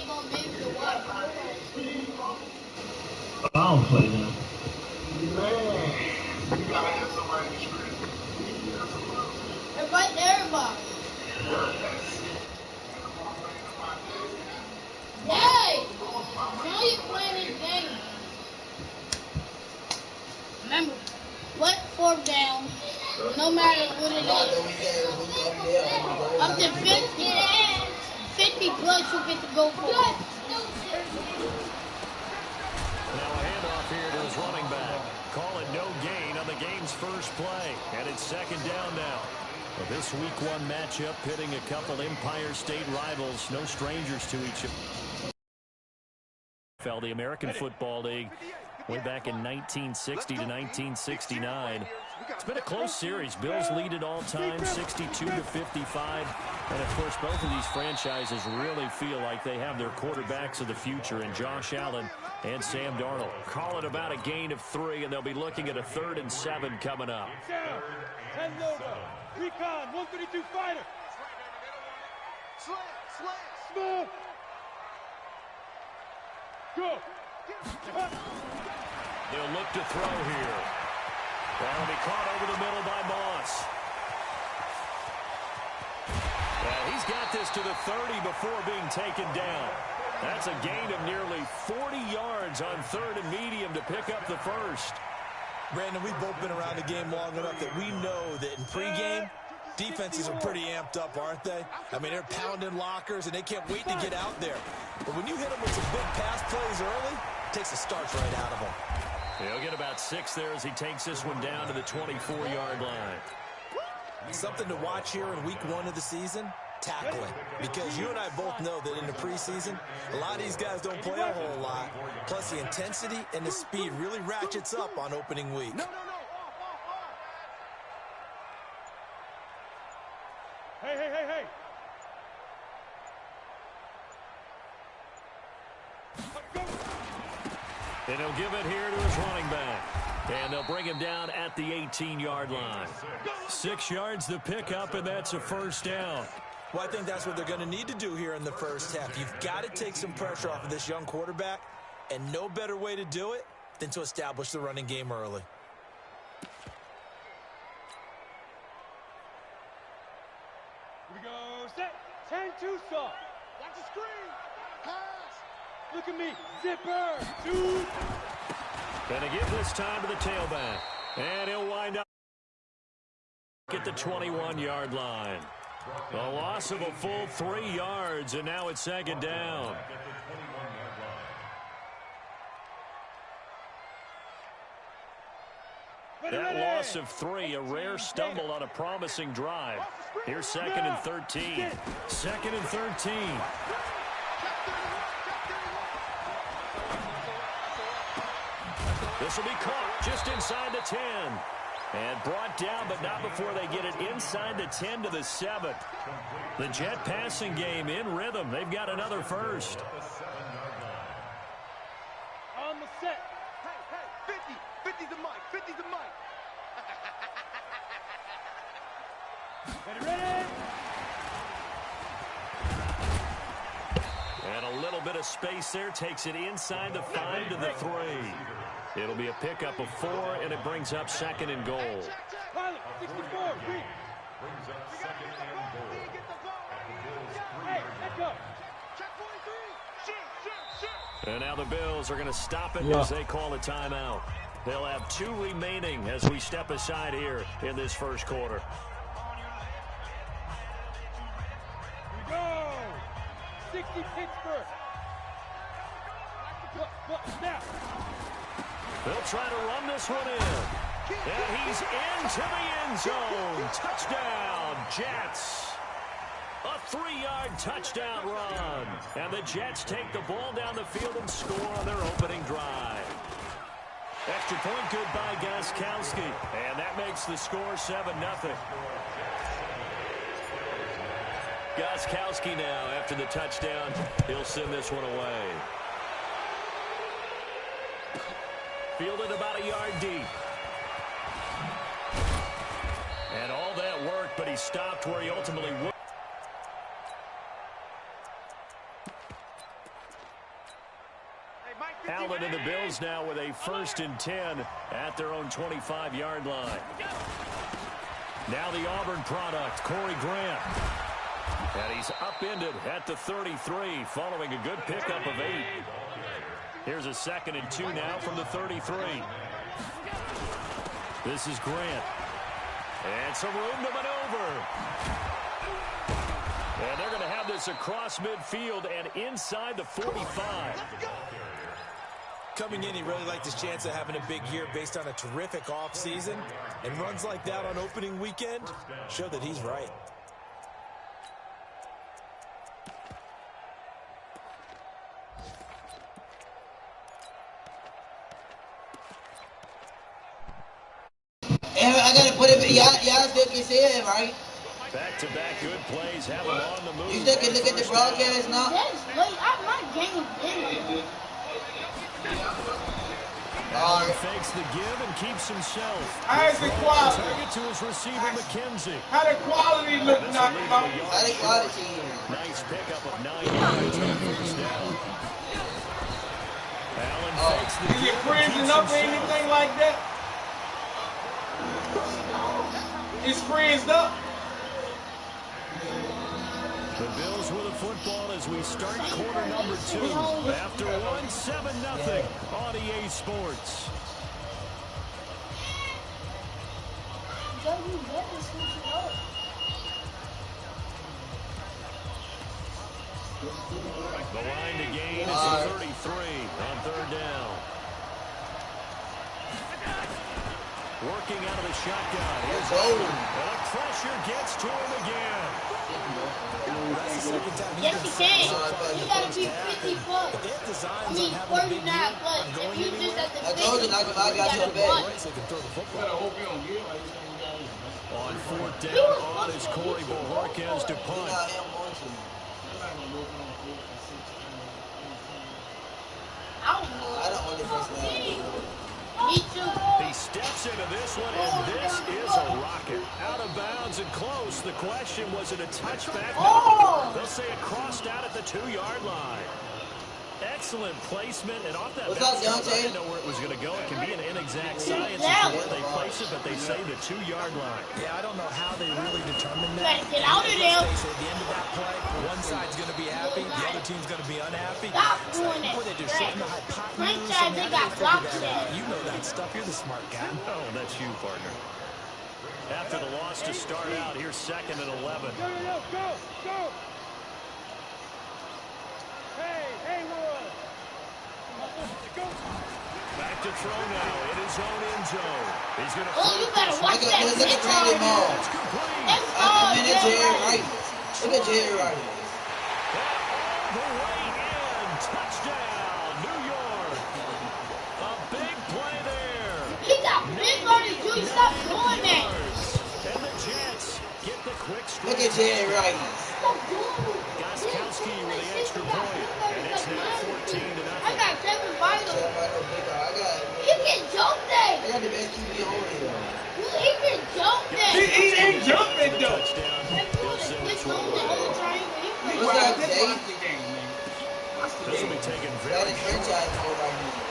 I don't play them. Man, you gotta have somebody to scream. Invite everybody. Hey! Now you're playing this game. Remember, what fourth down, no matter what it is, up to 50 plus you get to go for it. Now a handoff here to his running back. Call it no gain on the game's first play. And it's second down now. Well, this week one matchup pitting a couple Empire State rivals, no strangers to each other. The American Football League way back in 1960 to 1969. It's been a close series. Bills lead it all time, 62-55. And, of course, both of these franchises really feel like they have their quarterbacks of the future in Josh Allen and Sam Darnold. Call it about a gain of 3, and they'll be looking at a 3rd and 7 coming up. 10 over. Recon, 132 fighter. Smooth. Go. They'll look to throw here. That'll be caught over the middle by Moss. He's got this to the 30 before being taken down. That's a gain of nearly 40 yards on 3rd and medium to pick up the first. Brandon, we've both been around the game long enough that we know that in pregame, defenses are pretty amped up, aren't they? I mean, they're pounding lockers, and they can't wait to get out there. But when you hit them with some big pass plays early, it takes the starch right out of them. He'll get about 6 there as he takes this one down to the 24-yard line. Something to watch here in week 1 of the season, tackling. Because you and I both know that in the preseason, a lot of these guys don't play a whole lot. Plus, the intensity and the speed really ratchets up on opening week. Hey. And he'll give it here to his running back. And they'll bring him down at the 18-yard line. 6 yards to pick up, and that's a first down. Well, I think that's what they're going to need to do here in the first half. You've got to take some pressure off of this young quarterback, and no better way to do it than to establish the running game early. Here we go. Set. 10-2 soft. Watch the screen. Pass. Look at me. Zipper. Dude. Gonna give this time to the tailback. And he'll wind up at the 21-yard line. The loss of a full 3 yards, and now it's second down. That loss of 3, a rare stumble on a promising drive. Here's 2nd and 13. 2nd and 13. This will be caught just inside the 10. And brought down, but not before they get it inside the 10 to the 7. The Jet passing game in rhythm. They've got another first. On the set. Hey, 50 the mic, 50 the mic. Ready? And a little bit of space there. Takes it inside the 5 to the 3. It'll be a pickup of 4, and it brings up 2nd and goal. Pilot, 64, read. Brings up 2nd and goal. Hey, let go. Check 43. Shoot. And now the Bills are going to stop it as they call a timeout. They'll have 2 remaining as we step aside here in this first quarter. Here we go. 60 Pittsburgh. Snap. They'll try to run this one in. And he's into the end zone. Touchdown, Jets. A 3-yard touchdown run. And the Jets take the ball down the field and score on their opening drive. Extra point good by Gostkowski. And that makes the score 7-0. Gostkowski now, after the touchdown, he'll send this one away. Fielded about a yard deep. And all that work, but he stopped where he ultimately would. Allen and the Bills now with a 1st and 10 at their own 25-yard line. Now the Auburn product, Corey Grant. And he's upended at the 33 following a good pickup of 8. Here's a 2nd and 2 now from the 33. This is Grant. And some room to maneuver. And they're going to have this across midfield and inside the 45. Coming in, he really liked his chance of having a big year based on a terrific offseason. And runs like that on opening weekend show that he's right. I gotta put it. Y'all still can see it, right? Back-to-back good plays have him on the move. You still can look at the broadcast now. That's late. My game is Allen fakes the give and keeps himself. How's the quality? Target to his receiver, McKenzie. How the quality look knocked out? How the quality? Nice pickup of 9 yards on 1st down. Allen fakes the Is give it and freezing keeps up or himself. anything like that? It's freezed up. The Bills with the football as we start quarter number 2. After 1, 7-0 on EA Sports. The line to gain is the 33 on 3rd down. Working out of the shotgun. Here's Owen. And the pressure gets to him again. Yes, you can. You got to be 50 plus. I mean, 49 plus. If you just at the 50, I told you, I got your bet. On 4th down, on is Corey Bojorquez to punt. I don't want the first down. Me too. He steps into this one, and this is a rocket. Out of bounds and close. The question, was it a touchback? They'll say it crossed out at the 2-yard line. Excellent placement, and off that bounce, I didn't know where it was going to go. It can be an inexact science as to where they place it, but they say the 2-yard line. Yeah, I don't know how they really determined that. Get out of there. At the end of that play, one side's going to be happy, the other team's going to be unhappy. Stop doing Boy, they just showing the hypotenuse. Franchise, they got blocks there. You know that stuff. You're the smart guy. Oh, that's you, partner. After the loss to start out, here's 2nd and 11. Go. Hey, Will. Back to throw now in his own end zone. He's going to You better watch that. Look at Brandon Ball. That's all. Look at Jerry Wright. Look at Jerry Wright. The way in. Touchdown, New York. A big play there. He got big on his juice. Stop doing that. And the Jets get the quick strike. Look at Jerry Wright. Goskowski with the extra point. And it's now 14-0. I got Kevin Vital. He can jump I that. got the best QB over here. He can jump that. He ain't jumping though. Touchdown. He'll send this one the away. whole time. What's up, Jay? This will be taken Got very his franchise over right now.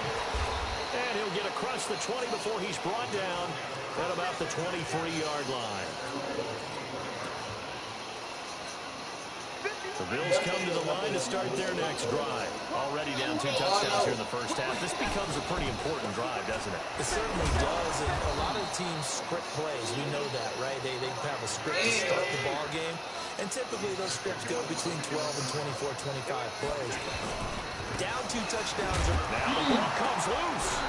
And he'll get across the 20 before he's brought down at about the 23-yard line. The Bills come to the line to start their next drive. Already down 2 touchdowns here in the first half. This becomes a pretty important drive, doesn't it? It certainly does, and a lot of teams script plays. We know that, right? They have a script to start the ball game, and typically those scripts go between 12 and 24, 25 plays. Down 2 touchdowns. Now the ball comes loose.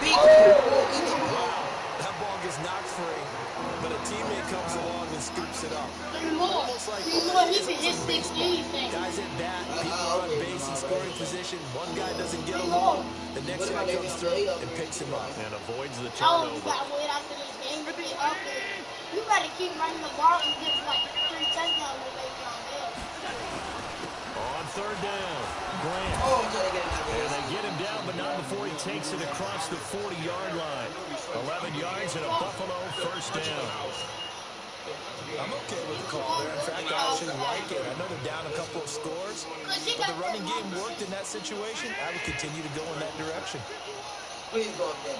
That ball gets knocked free, but a teammate comes along and scoops it up. Almost like He can hit 6 anything. guys at bat, people are on base in scoring position. One guy doesn't get along, the next guy comes through and picks him up. And avoids the You turnover. gotta wait after this game to be up there. You gotta keep running the ball and get like 3 touchdowns with Le'Veon Bell. On 3rd down, Grant. And they get him down, but not before he takes it across the 40-yard line. 11 yards and a Buffalo 1st down. I'm okay with the call there. In fact, I actually like it. I know they're down a couple of scores. Cause he But the running game worked in that situation. I would continue to go in that direction. Please go up there.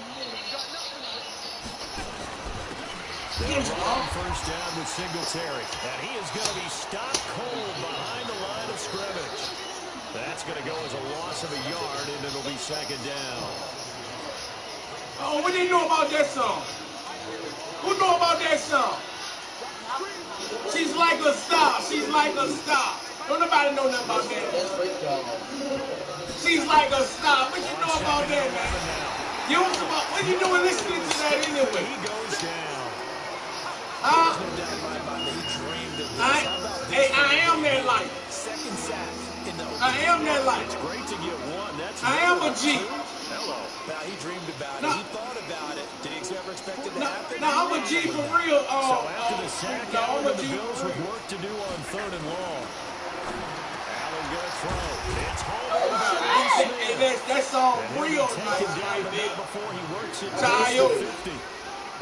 They'll run on first down with Singletary. And he is going to be stopped cold behind the line of scrimmage. That's going to go as a loss of a yard, and it'll be second down. Oh, what do you know about that song? Who know about that song? She's like a star. She's like a star. Don't nobody know nothing about that. That's great, John. She's like a star. What you know about that, man? You was about, what you doing listening to that anyway? He goes down. Huh? I am that life. Second sack in the I am that life. It's great to get one. That's I am a G. Hello. Now, he dreamed about No. it. He thought about it. Did he ever expect it to happen? No, I'm a G for real. So after the sack, no, I'm Allen a and the G Bills for with real. work to do on 3rd and long. Allen going to throw. It's home. Hey, that song And he'll be real taken nice, down right the there. net before he works it Child. to the 50.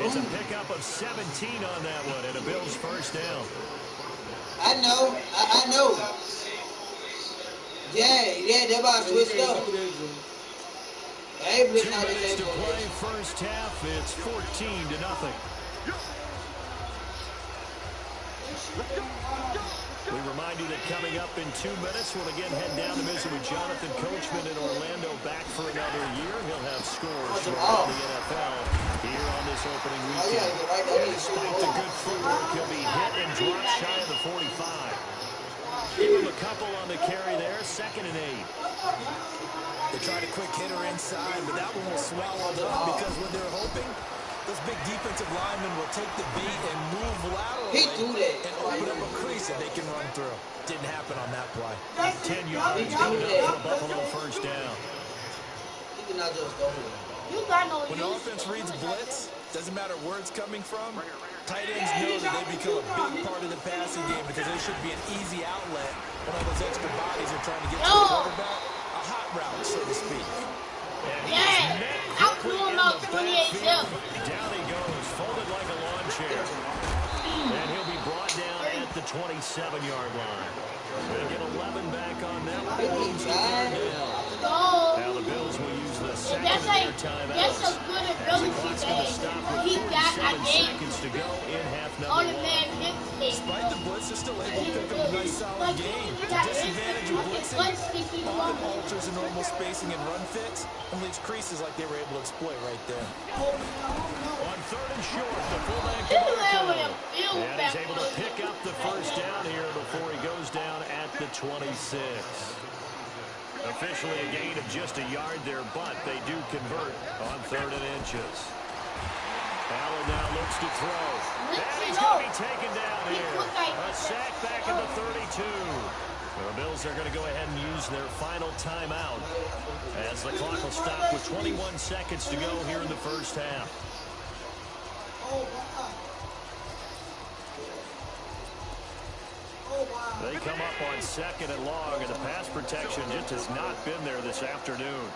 It's a pickup of 17 on that one, and a Bills first down. I know. I know. Yeah, they're about to switch up. Hey, 2 minutes to play first half. It's 14-0. We remind you that coming up in 2 minutes, we'll again head down to visit with Jonathan Coachman in Orlando, back for another year. He'll have scores from around the NFL here on this opening weekend. Despite the good footwork, he'll be hit and dropped shy of the 45. Give him a couple on the carry there, 2nd and 8. They tried a quick hitter inside, but that one was swallowed up because what they're hoping, those big defensive linemen will take the beat and move laterally He do that. and open up a crease that they can run through. Didn't happen on that play. 10 yards good enough for a Buffalo first down. He cannot just go here. You got no When use. offense reads blitz, doesn't matter where it's coming from, tight ends know that they become a big part of the passing game because they should be an easy outlet when all those extra bodies are trying to get to the quarterback. A hot route, so to speak. Yeah, I'm doing about 28 steps. Down he goes, folded like a lawn chair. And he'll be brought down at the 27-yard line. They get 11 back on that one. Moves to 3rd down. No. Now the Bills will use the second That's of like, their timeouts. that's a good ability Clock's going to stop that with he got 47 again. seconds to go in half All number the 1. man hits Despite the blitz, they're still able to pick up a nice solid gain. The disadvantage of blitzing often alters the normal spacing and run fits and leaves creases like they were able to exploit right there. On 3rd and short, the fullback and he's able to pick up the first down here before he goes down at the 26. Officially a gain of just a yard there, but they do convert on 3rd and inches. Allen now looks to throw. And he's going to be taken down here. A sack back at the 32. The Bills are going to go ahead and use their final timeout as the clock will stop with 21 seconds to go here in the first half. They come up on 2nd and long, and the pass protection just has not been there this afternoon.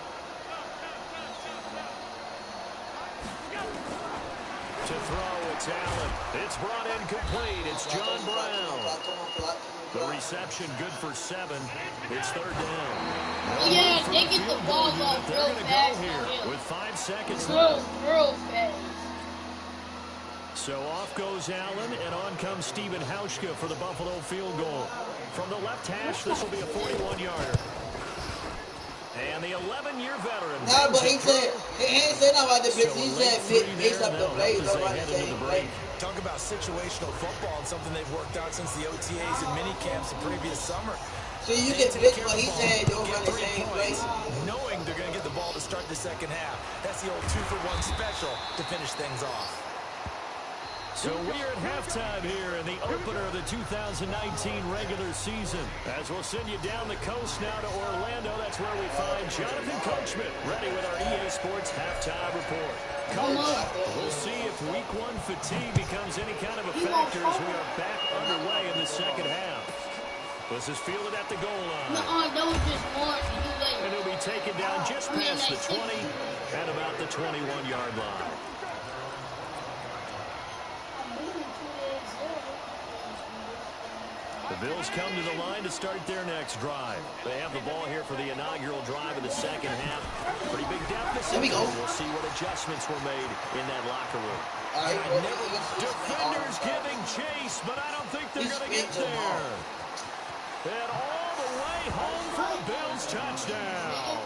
To throw, it's Allen. It's brought in complete. It's John Brown. The reception good for 7. It's 3rd down. Yeah, they get the ball up real fast here with 5 seconds left. Real fast. So off goes Allen, and on comes Stephen Hauschka for the Buffalo field goal. From the left hash, this will be a 41-yarder. And the 11-year veteran. No, but he ain't said nothing about the blitz. He said mix up the plays. Talk about situational football and something they've worked out since the OTAs and mini camps the previous summer. So you can blitz what he said, don't run the same play. Knowing they're going to get the ball to start the second half. That's the old 2-for-1 special to finish things off. So we are at halftime here in the opener of the 2019 regular season. As we'll send you down the coast now to Orlando, that's where we find Jonathan Coachman, ready with our EA Sports halftime report. Coach, we'll see if week 1 fatigue becomes any kind of a factor as we are back underway in the second half. This is fielded at the goal line. That was just more. And he'll be taken down just past the 20 at about the 21-yard line. The Bills come to the line to start their next drive. They have the ball here for the inaugural drive of the second half. Pretty big deficit. We'll see what adjustments were made in that locker room. Defenders giving chase, but I don't think they're going to get there. And all the way home for a Bills touchdown.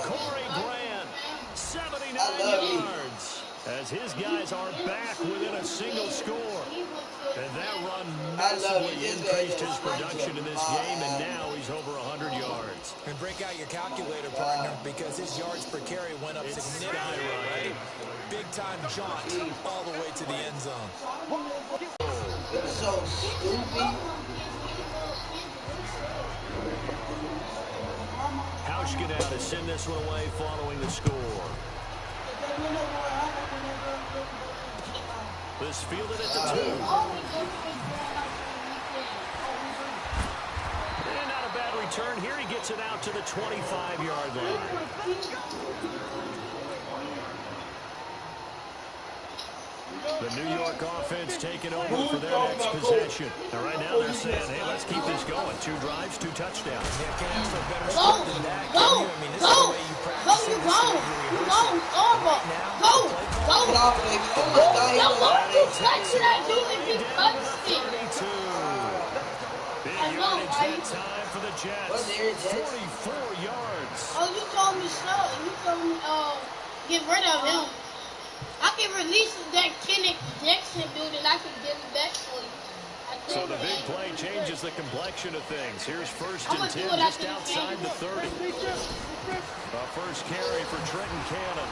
Corey Grant, 79 yards. As his guys are back within a single score. And that run massively increased his production in this game, and now he's over 100 yards. And break out your calculator, partner, because his yards per carry went up significantly, right? Big-time jaunt all the way to the end zone. It's so stupid. Hauschka now to send this one away following the score. This fielded at the 2. And not a bad return here. He gets it out to the 25-yard line. The New York offense taking over for their next possession. And right now they're saying, hey, let's keep this going. 2 drives, 2 touchdowns. Go! Go! Go! Time for the Jets. 44 yards. Oh, you told me so. You told me get rid of him. I can release that Kenneth Jackson dude and I can give it back for you. So the big play changes the complexion of things. Here's 1st and 10 just outside the 30. A first carry for Trenton Cannon.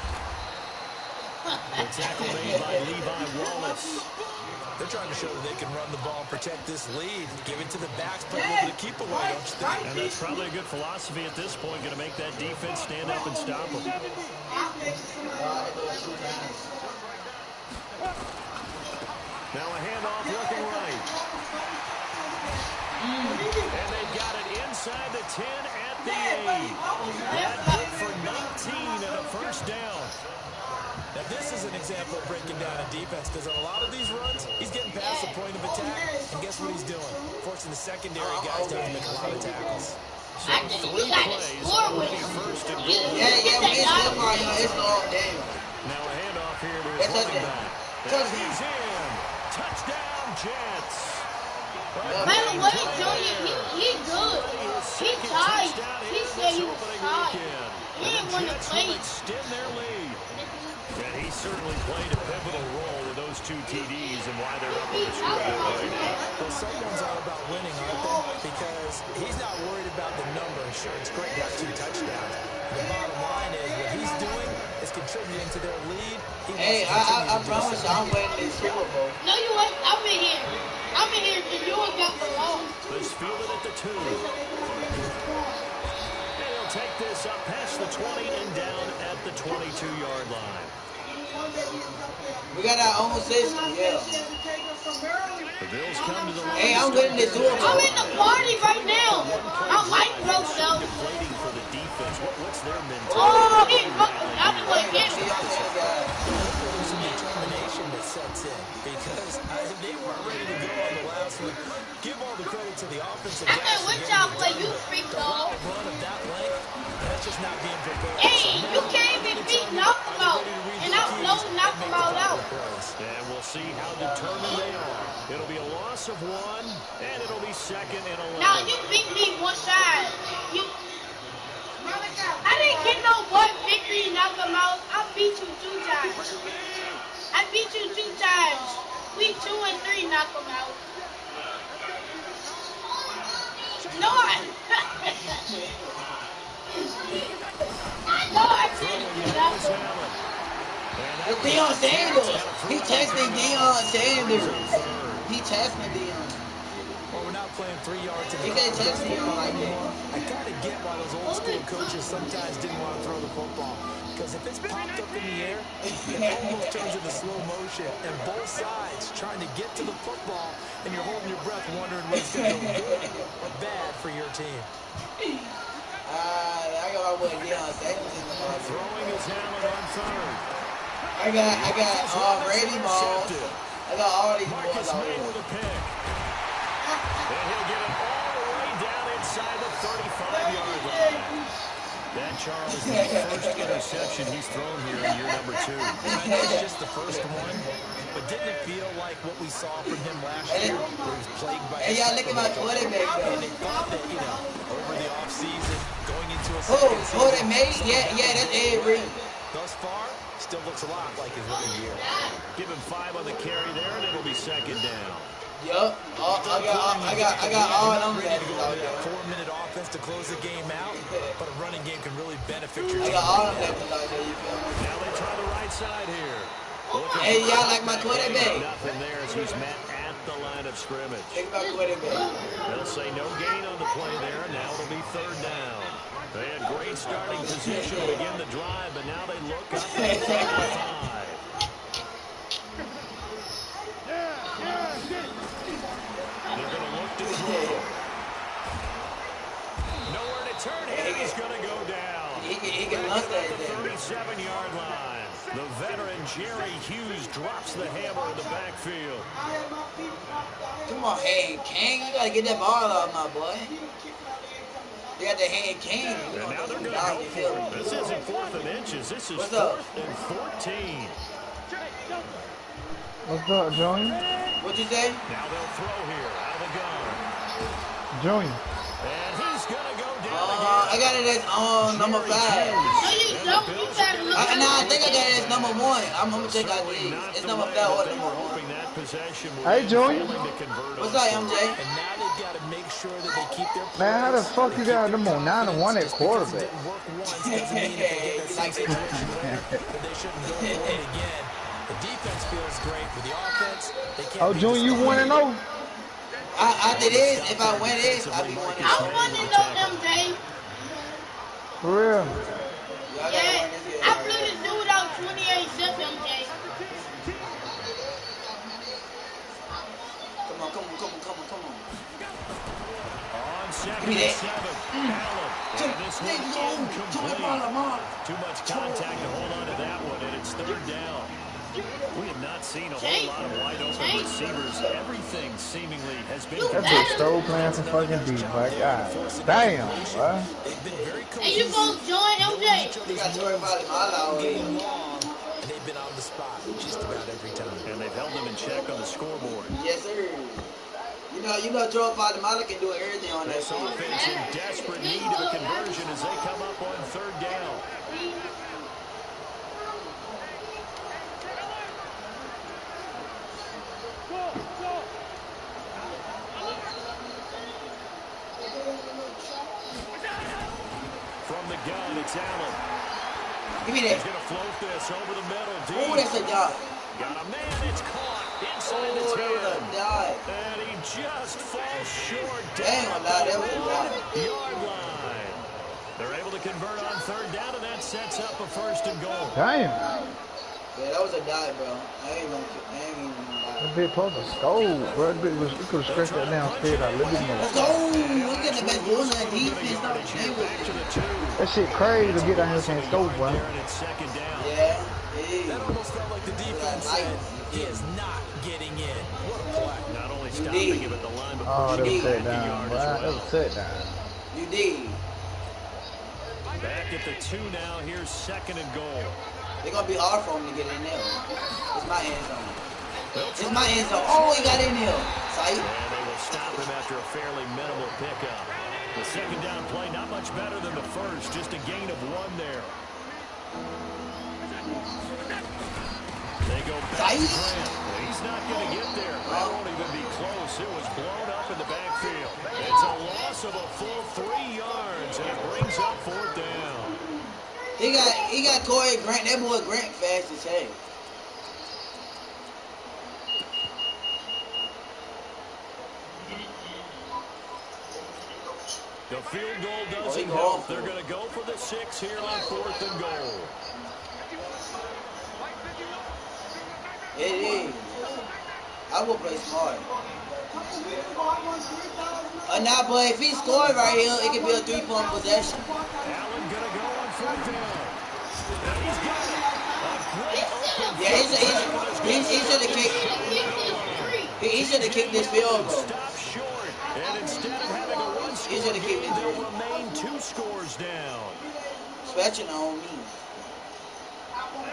The tackle made by Levi Wallace. They're trying to show that they can run the ball, protect this lead, give it to the backs, play a little bit of keep away, don't you think? And that's probably a good philosophy at this point, going to make that defense stand up and stop them. Now a handoff looking right. And they've got it inside the 10 at the 8. That good for 19 and a first down. Now this is an example of breaking down a defense, because on a lot of these runs, he's getting past the point of attack, and guess what he's doing? Forcing the secondary guys down to make a lot of tackles. So 3 plays, already first and goal. It's all game. Now a handoff here to his running back. And he's in. Touchdown, Jets. By the way, Junior, he good. He tied. He said he was tied. He didn't want to play. Extend their lead. And he certainly played a pivotal role with those 2 TDs and why they're up on the scoreboard right now. Well, someone's all about winning, aren't they? Because he's not worried about the number. Sure, it's great to have 2 touchdowns. The bottom line is what he's doing is contributing to their lead. Hey, I promise you, I'm winning this Super Bowl. No, you ain't. I'm in here. I'm in here because you ain't got the ball. This fielded at the 2. And he'll take this up past the 20 and down at the 22-yard line. We got our own system, yeah. The Bills come to the line. Hey, I'm winning this Super Bowl. I'm in the party right now. I like Rochelle. Deflating for the defense. What's their mentality? Oh, I'm going to get it. There's some determination that sets in, because they weren't ready to go on the last one. Give all the credit to the offensive guys. I can't wait y'all play you freak dog. Run of that length, that's just not being prepared. Hey, you can't even beat knock him out. And I know knock him out. And we'll see how determined they are. It'll be a loss of 1, and it'll be 2nd and 11. Now you beat me one side. I didn't get no one victory knock him out. I beat you 2 times. I beat you 2 times. We 2 and 3 knock him out. No, I didn't get knocked him out. It's Deion Sanders. He texting Deion Sanders. He texting Deion. Well, we're not playing 3 yards in He can't text Deion like that. I kind of get why those old school coaches sometimes didn't want to throw the football. Because if it's popped up in the air, it almost turns into slow motion. And both sides trying to get to the football, and you're holding your breath wondering whether it's going to go good or bad for your team. I got my boy Deion Sanders in the ball. Throwing his helmet on 3rd. I got Brady balls. I got all these balls Marcus out May here. with a pick. And That, Charles, is the first interception he's thrown here in year number 2. I know it's just the first one, but didn't it feel like what we saw from him last year, where he was plagued by Hey, y'all look at my quarterback, and though. they thought that, you know, over the offseason, going into a Oh, second season, that made? Yeah, that's Ed Reed. thus far, still looks a lot like his rookie year. Give him 5 on the carry there, and it'll be second down. Yup. I got all them Ready to guys go out into that there. 4-minute offense to close the game out, but a running game can really benefit your I team. got all them guys out there, you feel me? Now they try the right side here. Hey, y'all like my quarterback? Nothing there as he's met at the line of scrimmage. Think about quarterback. They'll say no gain on the play there. Now it'll be third down. They had great starting position to begin the drive, but now they look up at the 35. They're going to look to throw. Nowhere to turn here. He's going to go down. He can launch that At the thing. 37-yard line. The veteran Jerry Hughes drops the hammer in the backfield. Come on, hey, King, you gotta get that ball out, my boy. You got the hand King. And now they're going to go for it. This isn't 4th and inches. This is 4th and 14. What's up, Junior? What you say? Now they'll throw here out of the gun. Junior. And he's going to go down I got it as number 5. No, you don't. You gotta look at I think I got it as number 1. I'm gonna check out these. It's number 5 or number 1. Hey, Junior. What's up, MJ? And now they've got to make sure that they keep their Man, how the fuck you got them on 9-1 at quarterback? didn't work once doesn't mean if they get that same situation later that they shouldn't go for it again. The defense feels great, but the offense, they can't. Oh, Junior, you 1-0? After this, if I win this, I'll be 1-0. I want to know MJ. For real? Yeah, I blew this dude out 28 zip, MJ. Come on. On second Give me and that. 7. Allen. And this one incomplete. Too much contact to hold on to that one, and it's third down. We have not seen a whole lot of wide open receivers. Everything seemingly has been. That bitch stole playing some fucking deep, like, God damn, boy. Hey, you gonna join MJ? You got to worry about it, my lord. Game long, and they've been on the spot just about every time. And they've held them in check on the scoreboard. Yes, sir. You know, Joe Padamala can do everything on that This field. offense in desperate need of a conversion as they come up on third down. From the gun, it's Allen. Give me He's that. going to float this over the middle. Oh, Deep. that's a dog. Got a man. It's caught inside Oh, the that was a 10. dog. And he just falls short Damn, down nah, that the was a dog. 1-yard line. They're able to convert on third down, and that sets up a first and goal. Damn. Yeah, that was a dive, bro. I ain't even gonna That bitch supposed to scold, bro. That bitch was, you could have stretched that down straight out a little bit Let's more. go! Look at the best ball on that defense. Back to the 2. That shit crazy to get down here and scold, boy. There, and it's second down. Yeah. That almost felt like the defense said, he is not getting in. What a play. Not only stopping him at the line, but Oh, that was pushing set him back a down, yard boy. as That well. was set down. You did. Back at the 2 now. Here's second and goal. They're gonna be hard for him to get in there. It's my end zone. They'll It's try my end zone. Oh, he got in there. Sight. And they will stop him after a fairly minimal pickup. The second down play, not much better than the first, just a gain of 1 there. They go back to Grant. He's not going to get there. That won't even be close. It was blown up in the backfield. It's a loss of a full 3 yards, and it brings up fourth down. He got Corey Grant. That boy Grant fast as hell. The field goal doesn't help. They're going to go for the 6 here on fourth and goal. It is. I will play smart. Nah, but if he scored right here, it could be a 3-point possession. Allen going to go on fourth down. And he's got it. A great open Yeah, he should have kicked. He should have kicked this field goal. stop short. And instead of having a 1-score He should have kicked game, it. they'll remain 2 scores down. Stretching on me.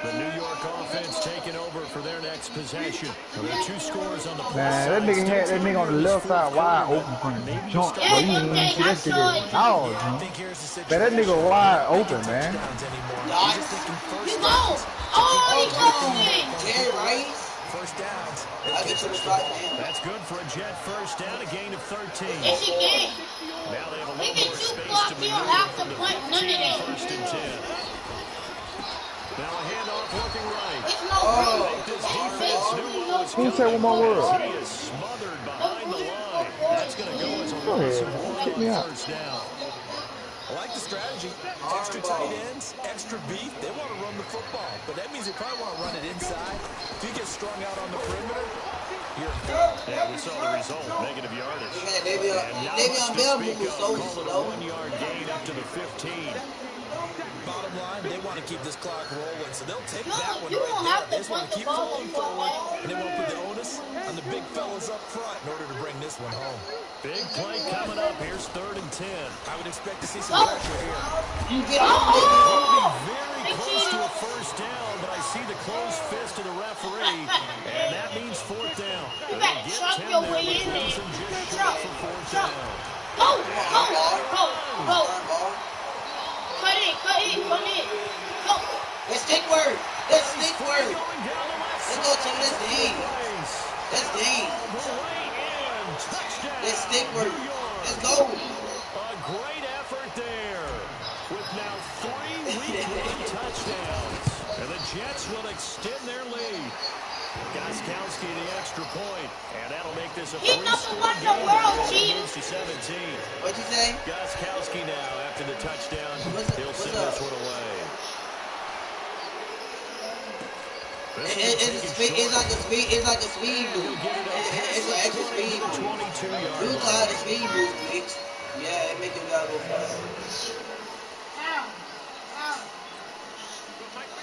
The New York offense taking over for their next possession. So there are 2 scores on the play. Man, that nigga had that nigga on the left side wide open from the jump, but you ain't even see that shit at all, man. Man, that nigga wide open, man. You go! Oh, he closed it! Jerry Rice. First downs. I get to the spot, man. That's good for a Jet first down, a gain of 13. Yes, he can. Now they have a We little get more 2 space blocks, to you don't maneuver have to from the punt none of 15, that. first and 10. Now a handoff looking right. It's no room. This defense knew what was Who said one more word? coming. He is smothered behind the line. That's going to go as a loss of 1 Check me on out. first down. I like the strategy. Extra tight ends, extra beef. They want to run the football, but that means they probably want to run it inside. If you get strung out on the perimeter, you're in trouble. Yeah, we saw the result. Negative yardage. Davion Bell moved so slow. 1 yard gain up to the 15. Bottom line, they want to keep this clock rolling, so they'll take No, that one you right don't there. have to They just want punt to the keep ball falling one forward, way. and they won't put the onus on the big fellas up front in order to bring this one home. Big play coming up. Here's 3rd and 10. I would expect to see some pressure here. You get off, baby. Very close to a first down, but I see the closed fist of the referee, and that means 4th down. You better truck your way in there. Truck. Truck. Go. Cut it. Go. Let's stick word. Let's go, team. Let's dance. Let's stick word. Let's go. A great effort there, with now 3 week-long touchdowns. And the Jets will extend their lead. Gostkowski the extra point, and that'll make this a He's number 1 in the game. world, Chief. Moves to 17. What'd you say? Gostkowski now, after the touchdown, he'll send this one away. It's like a speed boost. It's an extra speed boost. 22 yards. You got the speed boost, bitch. Yeah, it make him gotta go fast.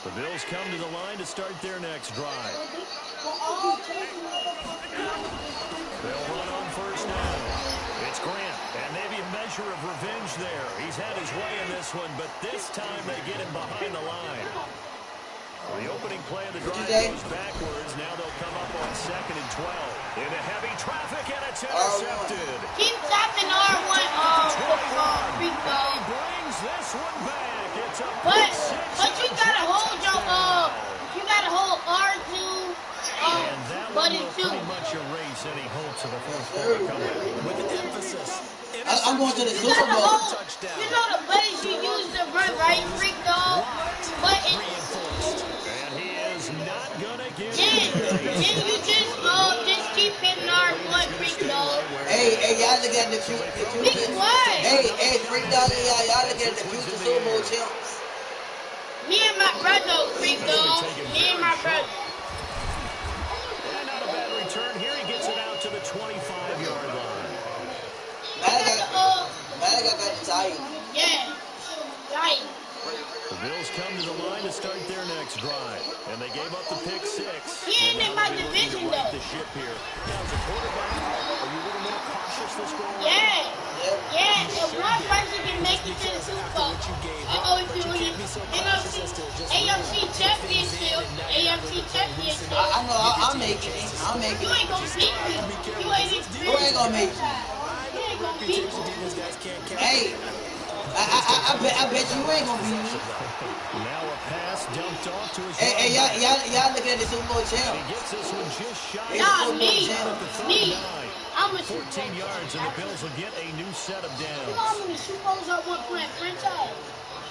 The Bills come to the line to start their next drive. They'll run on first down. It's Grant, and maybe a measure of revenge there. He's had his way in this one, but this time they get him behind the line. The opening play of the drive goes backwards. Now they'll come up on 2nd and 12. Into heavy traffic, and it's intercepted. Keep tapping R1. Football. Free throw. He brings this one back. It's a But you gotta hold your you gotta hold R2 and that one button will 2. pretty much erase any hopes of a fourth quarter comeback. With an emphasis. I'm going to the You Super gotta Bowl. hold. You know the buttons you use to run, right? Free throw. Button. And he is not gonna give Then you just keep hitting R1 free throw. Hey, y'all look at the Be quiet. Hey, freak dog, y'all look at the future Super Bowl champs. Me and my brother free throw. Me and my brother. And not a bad return here. He gets it out to the 25-yard line. Malaga got the Titans. Yeah. Right. The Bills come to the line to start their next drive, and they gave up the pick 6. He ain't in my division though. The ship here. Now, as a quarterback, are you a little more cautious this go around? Yeah. If one person can make it to the Super Bowl, if you win AFC Championship, I know I'll make it. You ain't gonna beat me. You ain't Who ain't gonna make it? You ain't gonna beat me. Hey, I bet you ain't gonna beat me. Now a pass dumped off to his Hey, y'all looking at the Super Bowl champ. He gets this one just shy. Nah, me. I'm a 14 yards, and the Bills will get a new set of You know downs. how many Super Bowls I won playing franchise?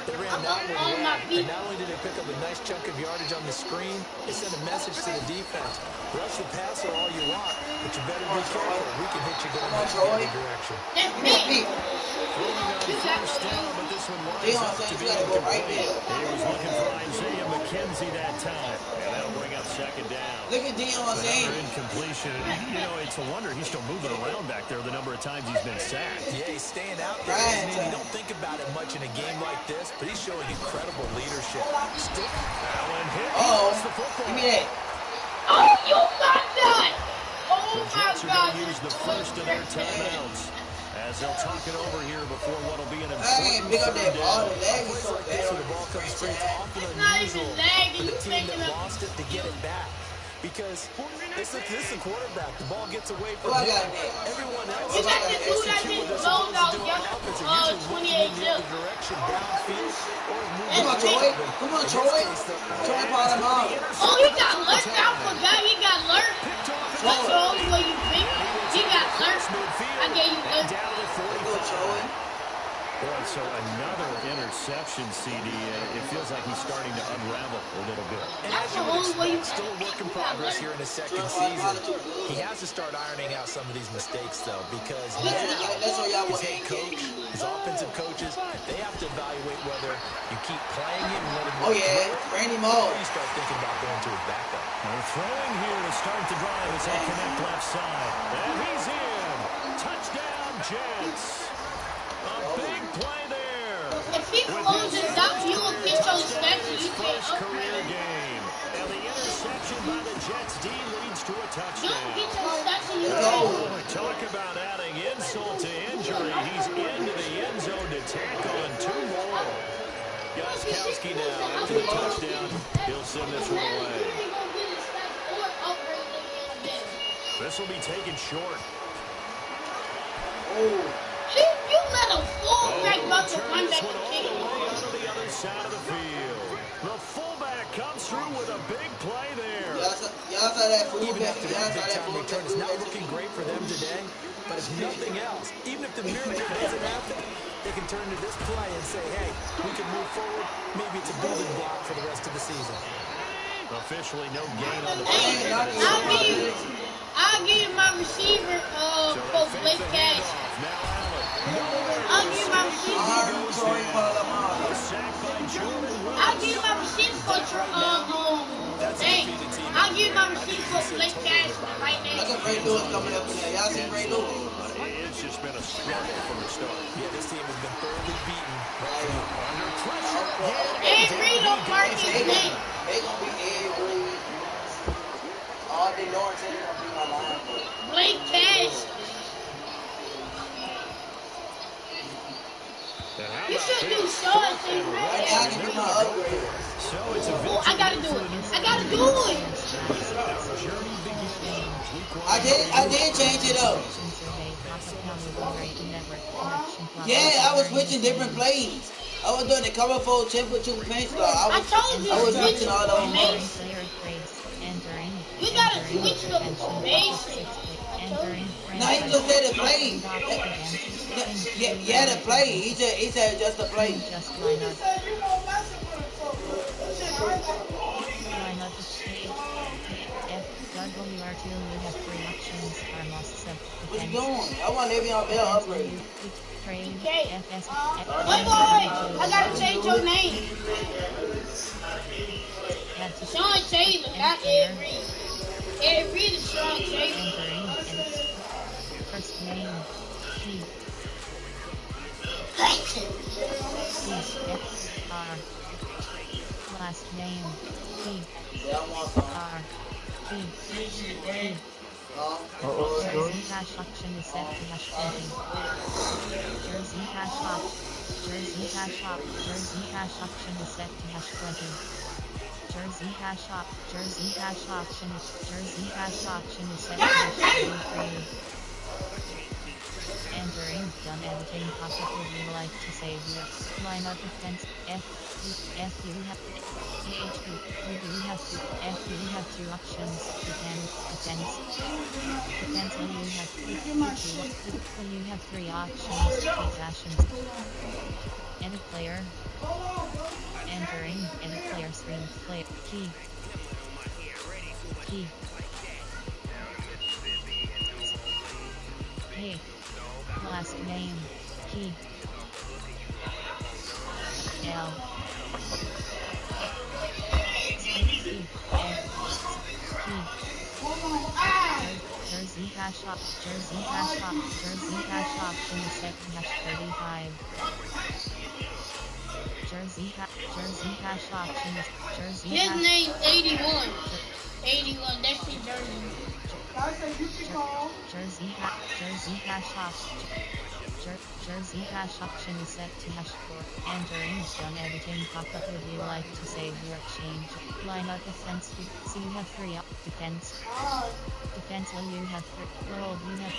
They ran that one well, and not only did they pick up a nice chunk of yardage on the screen, they sent a message to the defense. Rush the passer all you want, but you better be careful. We can hit you going in the other direction. That's me. Throwing on first down, but this one winds up to be incomplete. He was looking for Isaiah McKenzie that time, and that'll bring up 2nd down. Look at Deion saying. Another incompletion. You know, it's a wonder he's still moving around back there the number of times he's been sacked. Yeah, he's staying out there. I mean, you don't think about it much in a game like this, but he's showing incredible leadership. Allen hit. Give me that. Oh, you got that! Oh The my Jets are God! going to use the first of their timeouts. As they'll talk it over here before what'll be an Hey, important pick up that ball. down. The leg is so bad. The ball comes straight. It's often It's not unusual even lagging. for the You team making that up. lost it to get it back. Because this is a quarterback. The ball gets away from Oh, I him. got it. Everyone else You is got trying the to dude that execute what they're just supposed rolled out to do on offense. They're usually looking 28 in the other direction downfield or moving Come on, Troy. Come on, Troy. Troy, ball him out. Oh, he got lurked. I forgot he got lurked. That's the only way you think. He got lurked. I gave you lurked. Down to the 40. Go, Troy. Boy, so another interception, CD. It feels like he's starting to unravel a little bit. That's the only way you Still a work in progress here in his second season. He has to start ironing out some of these mistakes, though, because now That's all y'all his want. head coach, his offensive coaches, they have to evaluate whether you keep playing him, let him Oh, yeah. Randy Moore. or you start thinking about going to his backup. They're throwing here to start the drive as they connect left side. And he's in. Touchdown, Jets. A big play there. If he closes up, you will get those steps and you can't First career upgrade. game. And the interception by the Jets D leads to a You touchdown. don't get those steps and you Oh, can't. talk about adding insult to injury. He's into the end zone to tack on 2 more. Gostkowski now after the touchdown. He'll send this one away. This will be taken short. You let him fall back up to run back Turns one to all kick. the way out of the other side of the field. The fullback comes through with a big play there. Y'all saw that fool Even back. after Y'all that saw big that time fool return, it's not looking great for them today. But if nothing else, even if the miracle doesn't happen, they can turn to this play and say, hey, we can move forward. Maybe it's a building block for the rest of the season. Officially no gain on the Hey, play. I'll give you my receiver for Blake Cash. I'll give you my receiver. I'll give you my receiver for I'll give you my receiver for Blake Cash right Look now. at Ray Lewis coming up in there. Y'all see Ray Lewis? It's just been a struggle from the start. Yeah, this team has been thoroughly beaten. Under pressure. Ed Reed on Mark his name. They gonna be Ed Reed. All the Lawrence ain't gonna be my line. Blake Cash. You should do Sean thing Right right now I there. can do my upgrade. So it's a Oh, I gotta do it. I gotta do it. I did change it up. Yeah, I was switching different plays. I was doing the cover 4 temperature paint star. I told you. I was switching all those modes. You gotta switch the basic. No, he just said the play. Yeah, the play. He said just the play. What you doing? I want Le'Veon Bell upgrade. Okay. Wait. I gotta change your name. Sean Taylor, not Ed Reed. Ed Reed is Sean Taylor. First name, P. R. Last name, P. R. P. P. Jersey hash option is set to hash 20. Jersey hash op. Jersey hash op. Jersey hash option is set to hash 20. Jersey hash op. Jersey hash option is set to hash 23. Entering done editing possibly you like to save your line of defense F you have two options defense when you have 3 options edit player entering edit player screen player key hey last name, key, L, Jersey hash option is set to hash 35. Jersey hash option is His name's 81. 81, that's his jersey. Jersey hash option. Jersey hash option is set to hash 4. Entering done editing pop-up. Would you like to save your exchange? Line up defense. So you have 3 up defense. Defense will you have 3. For hold you have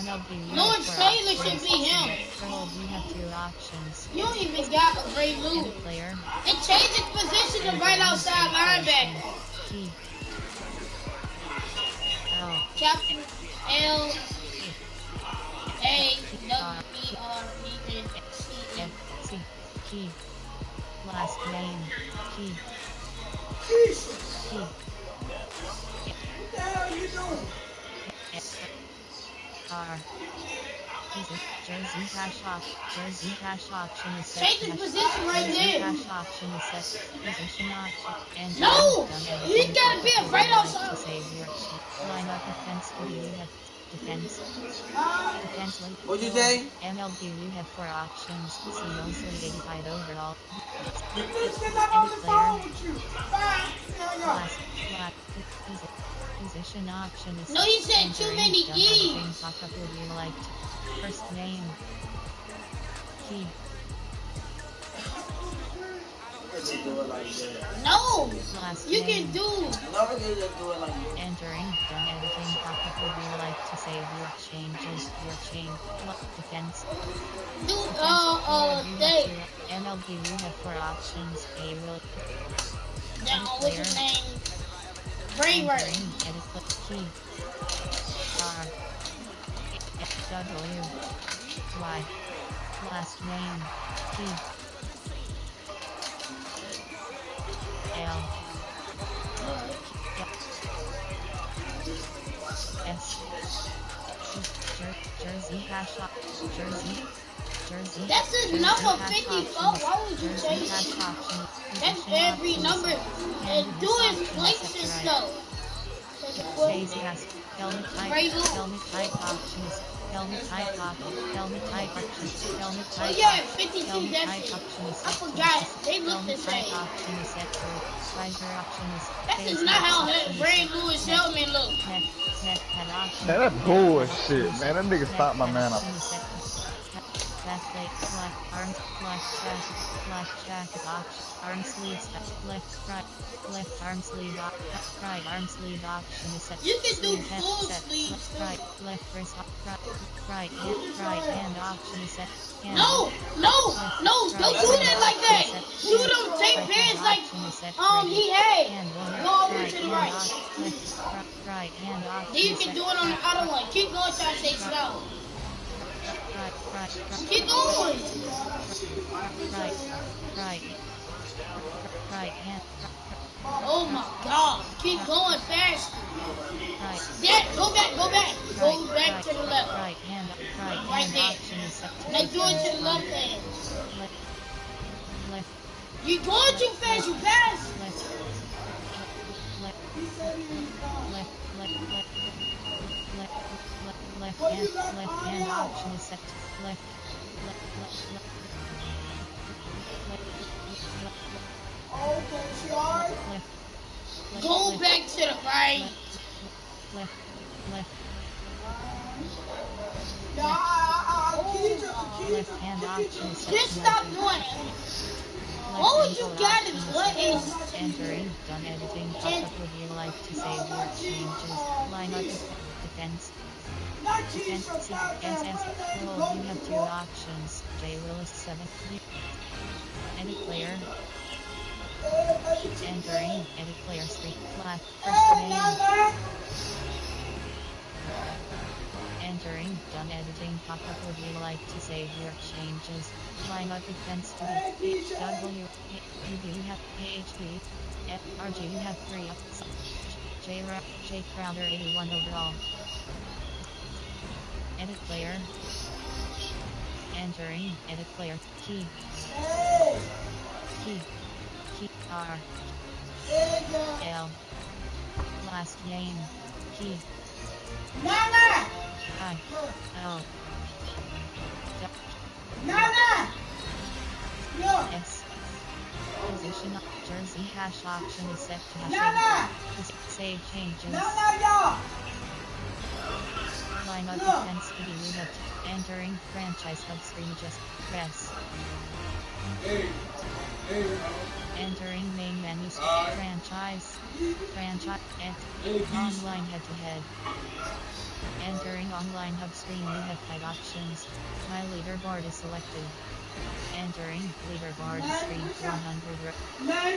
MLB you No, have it's 4 Taylor options. should be him. For hold you have 2 options. You don't even got a great move. Edit player. It changes position to right outside linebacker. T. L. Capital L A W E R E N C E. C. Key. Last name. Key. Key. What the hell are you doing? R. Jersey hash option is set. Change his position right Jersey there. hash option is set. Position option. And No! He gotta be a right to outside. save your line up defense. What do you have? Defense. Defense link. What'd you say? MLB you have 4 options. See mostly 85 overall. This is not on the phone with you. Bye. Last position option is No, you said too many E's. Pop-up. Would you like to first name? Key. No! Last You name. can do. No, you just do it like this. Entering done editing pop-up. Would you like to save your changes? Your chain defense. Do You they. have 2. MLB you have 4 options. A will. Down, what's his name? Brain Entering edit click key. R. W. Y. Last name. Key. L. S. Jersey hash up. Jersey. That's his number 54. Why would you change hash it? option. That's every number. And do his plates and stuff. Daisy has helmet type options. Helmet type options. Helmet type options. Helmet Oh type yeah, 52 helmet that type shit. option is I set to forgot. They look the helmet type same. option is set to visor option is That is not how Brand Lewis helmet look. neck head option. Man, that's bullshit, man. That nigga stopped my man up. Backplate, black jacket option, arm sleeves, left arm sleeve option, right arm sleeve option is set. You can do Sleeve head full set. sleeves too. Left wrist, right hand option is set. Hand No, don't do that like that. Do them take pants like he had. Go over to the right. Right hand option. Then you can do it on the other one. Keep going till I say slow. Keep going. Right hand. Oh my God. Keep going faster. Right. Yeah, go back. Go back to the left. Right hand Right there. option is set to Now do it to the left hand. left You going too fast, you pass. Left hand option is set to left. Okay, she alright? Go back to the right. Left. Left hand option is set Just to stop doing it. What would you got in what is? Entering done editing pop-up. Would you like to save your changes? Line up defense. Defense SS. Well, you have 2 options. J Willis 7. Edit player. Entering edit player 3. Flat. First name. Entering done editing pop-up. Would you like to save your changes? Line up defense to the W. You have AHP. RG you have 3 ups. J Crowder 81 overall. Edit player. Entering edit player. Key R L. Last name. Key Nana! I L Nana! S. Position Jersey hash option is set to hash. Nana! Save changes. Nana, y'all! Sign up defense video you have entering franchise hub screen just press. Entering main menu franchise and online head to head. Entering online hub screen you have 5 options. My leaderboard is selected. Entering leaderboard screen 100.